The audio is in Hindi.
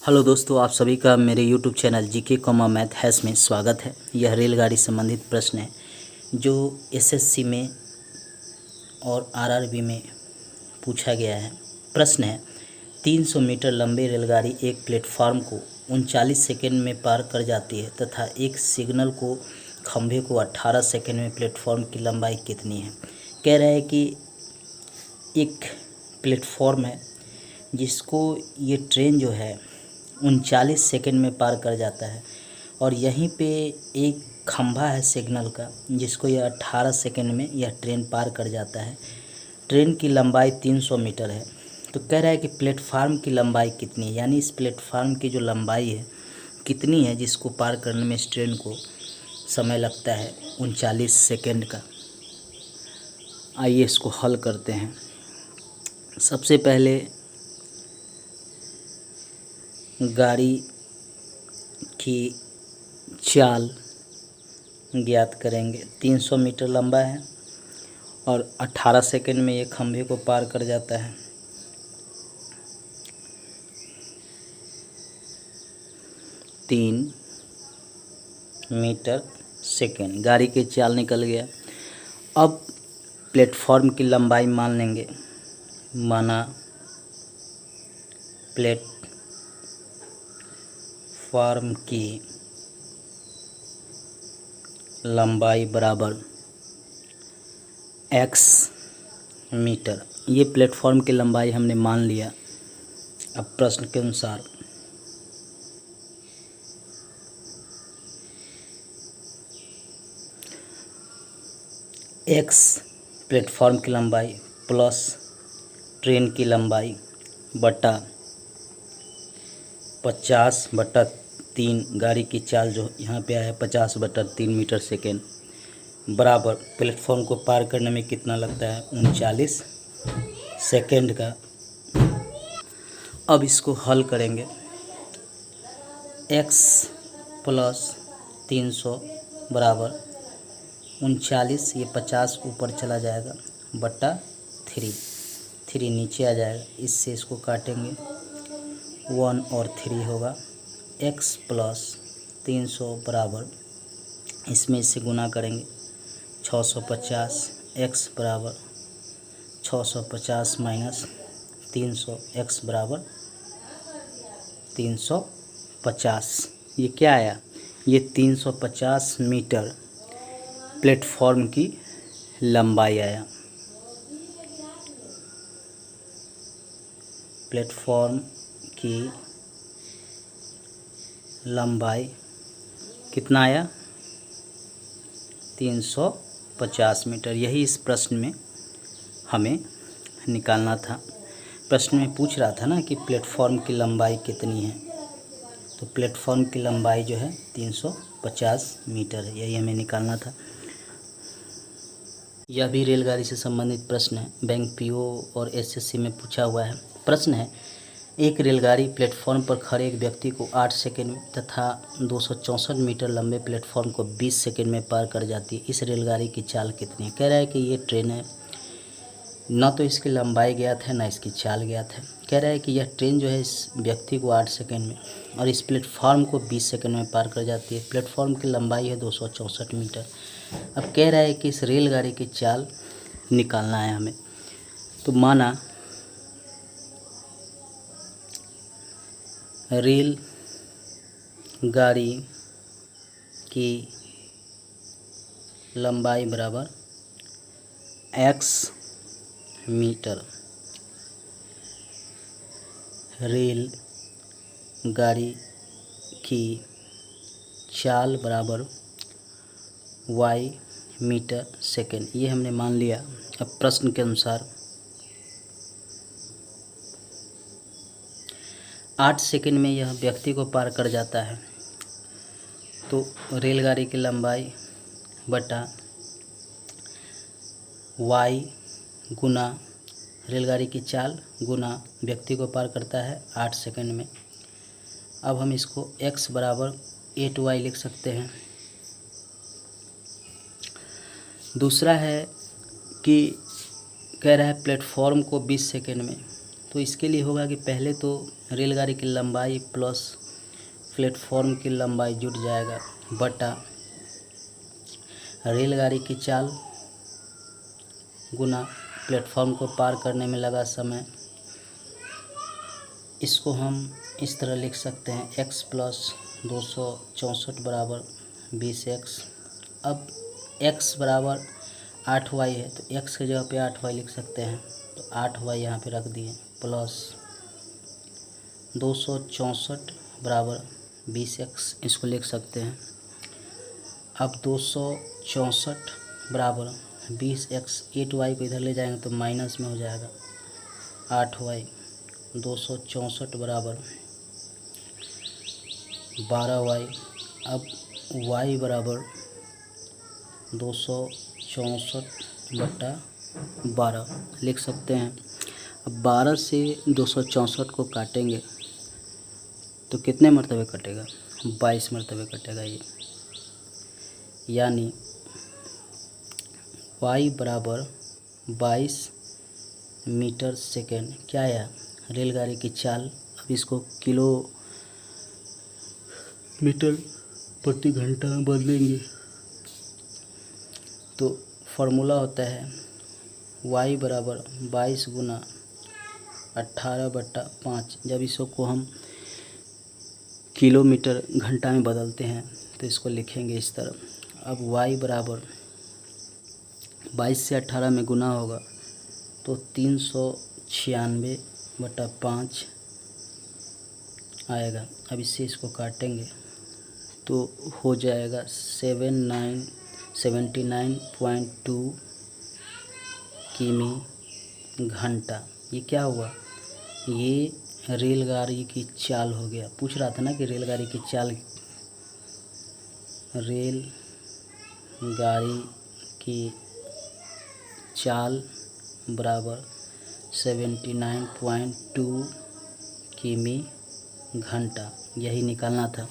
हेलो दोस्तों, आप सभी का मेरे YouTube channel GK comma maths में स्वागत है। यह रेलगाड़ी संबंधित प्रश्न है जो एसएससी में और आरआरबी में पूछा गया है। प्रश्न है 300 मीटर लंबी रेलगाड़ी एक प्लेटफार्म को 39 सेकंड में पार कर जाती है तथा एक सिग्नल को खंभे को 18 सेकंड में। प्लेटफॉर्म की लंबाई कितनी है? कह रहा है कि एक प्लेटफॉर्म है जिसको ये ट्रेन जो है 39 सेकंड में पार कर जाता है और यहीं पे एक खंभा है सिग्नल का जिसको यह 18 सेकंड में यह ट्रेन पार कर जाता है। ट्रेन की लंबाई 300 मीटर है। तो कह रहा है कि प्लेटफार्म की लंबाई कितनी है, यानी इस प्लेटफार्म की जो लंबाई है कितनी है जिसको पार करने में इस ट्रेन को समय लगता है 39 सेकंड का। आइए इसको हल करते हैं। सबसे पहले गाड़ी की चाल ज्ञात करेंगे। 300 मीटर लंबा है और 18 सेकंड में ये खंभे को पार कर जाता है। तीन मीटर सेकंड गाड़ी की चाल निकल गया। अब प्लेटफॉर्म की लंबाई मान लेंगे। माना प्लेटफॉर्म की लंबाई बराबर x मीटर। ये प्लेटफॉर्म की लंबाई हमने मान लिया। अब प्रश्न के अनुसार x प्लेटफॉर्म की लंबाई प्लस ट्रेन की लंबाई बटा 50/3 गाड़ी की चाल जो यहाँ पे आया 50/3 मीटर सेकेंड बराबर प्लेटफॉर्म को पार करने में कितना लगता है 39 सेकेंड का। अब इसको हल करेंगे। x प्लस 300 बराबर 39, ये 50 ऊपर चला जाएगा बटा 3 नीचे आ जाएगा। इससे इसको काटेंगे 1 और 3 होगा। x प्लस 300 बराबर इसमें इससे गुना करेंगे 650। x बराबर 650 माइनस 300, x बराबर 350। ये क्या आया? ये 350 मीटर प्लेटफॉर्म की लंबाई आया। प्लेटफॉर्म की लंबाई कितना आया? 350 मीटर। यही इस प्रश्न में हमें निकालना था। प्रश्न में पूछ रहा था ना कि प्लेटफॉर्म की लंबाई कितनी है, तो प्लेटफॉर्म की लंबाई जो है 350 मीटर है, यही हमें निकालना था। यह भी रेलगाड़ी से संबंधित प्रश्न है। बैंक पीओ और एसएससी में पूछा हुआ है। प्रश्न है एक रेलगाड़ी प्लेटफॉर्म पर खड़े एक व्यक्ति को 8 सेकंड में तथा 264 मीटर लंबे प्लेटफॉर्म को 20 सेकंड में पार कर जाती है। इस रेलगाड़ी की चाल कितनी है? कह रहा है कि ये ट्रेन है, न तो इसकी लंबाई ज्ञात है न इसकी चाल ज्ञात है। कह रहा है कि यह ट्रेन जो है इस व्यक्ति को 8 सेकंड में और इस प्लेटफॉर्म को 20 सेकंड में पार कर जाती है। प्लेटफॉर्म की लंबाई है 264 मीटर। अब कह रहा है कि इस रेलगाड़ी की चाल निकालना है हमें। तो माना रेल गाड़ी की लंबाई बराबर x मीटर। रेल गाड़ी की चाल बराबर y मीटर सेकेंड, ये हमने मान लिया। अब प्रश्न के अनुसार 8 सेकंड में यह व्यक्ति को पार कर जाता है, तो रेलगाड़ी की लंबाई बटा y गुना रेलगाड़ी की चाल गुना व्यक्ति को पार करता है 8 सेकंड में। अब हम इसको x बराबर 8y लिख सकते हैं। दूसरा है कि कह रहा है प्लेटफॉर्म को 20 सेकंड में तो इसके लिए होगा कि पहले तो रेलगाड़ी की लंबाई प्लस प्लेटफॉर्म की लंबाई जुट जाएगा बटा रेलगाड़ी की चाल गुना प्लेटफॉर्म को पार करने में लगा समय। इसको हम इस तरह लिख सकते हैं x प्लस 264 बराबर 20x। अब x बराबर 8y है तो x की जगह पे 8y लिख सकते हैं, तो 8y यहाँ पे रख दिए प्लस 264 बराबर 20x, इसको लिख सकते हैं। अब 264 बराबर 20x, 8y को इधर ले जाएंगे तो माइनस में हो जाएगा 8y। 264 बराबर 12y। अब y बराबर 264 बटा 12 लिख सकते हैं। अब 12 से 264 को काटेंगे तो कितने मरतबे कटेगा? 22 मरतबे कटेगा ये, यानी y बराबर 22 मीटर सेकेंड। क्या है? रेलगाड़ी की चाल। अब इसको किलोमीटर प्रति घंटा में बदलेंगे तो फॉर्मूला होता है y बराबर 22 गुना 18/5। जब इसको हम किलोमीटर घंटा में बदलते हैं तो इसको लिखेंगे इस तरह। अब y बराबर 22 से 18 में गुना होगा तो 396/5 आएगा। अब इससे इसको काटेंगे तो हो जाएगा 79.2 किमी घंटा। ये क्या हुआ? ये रेलगाड़ी की चाल हो गया। पूछ रहा था ना कि रेलगाड़ी की चाल, रेलगाड़ी की चाल बराबर 79.2 किमी घंटा, यही निकालना था।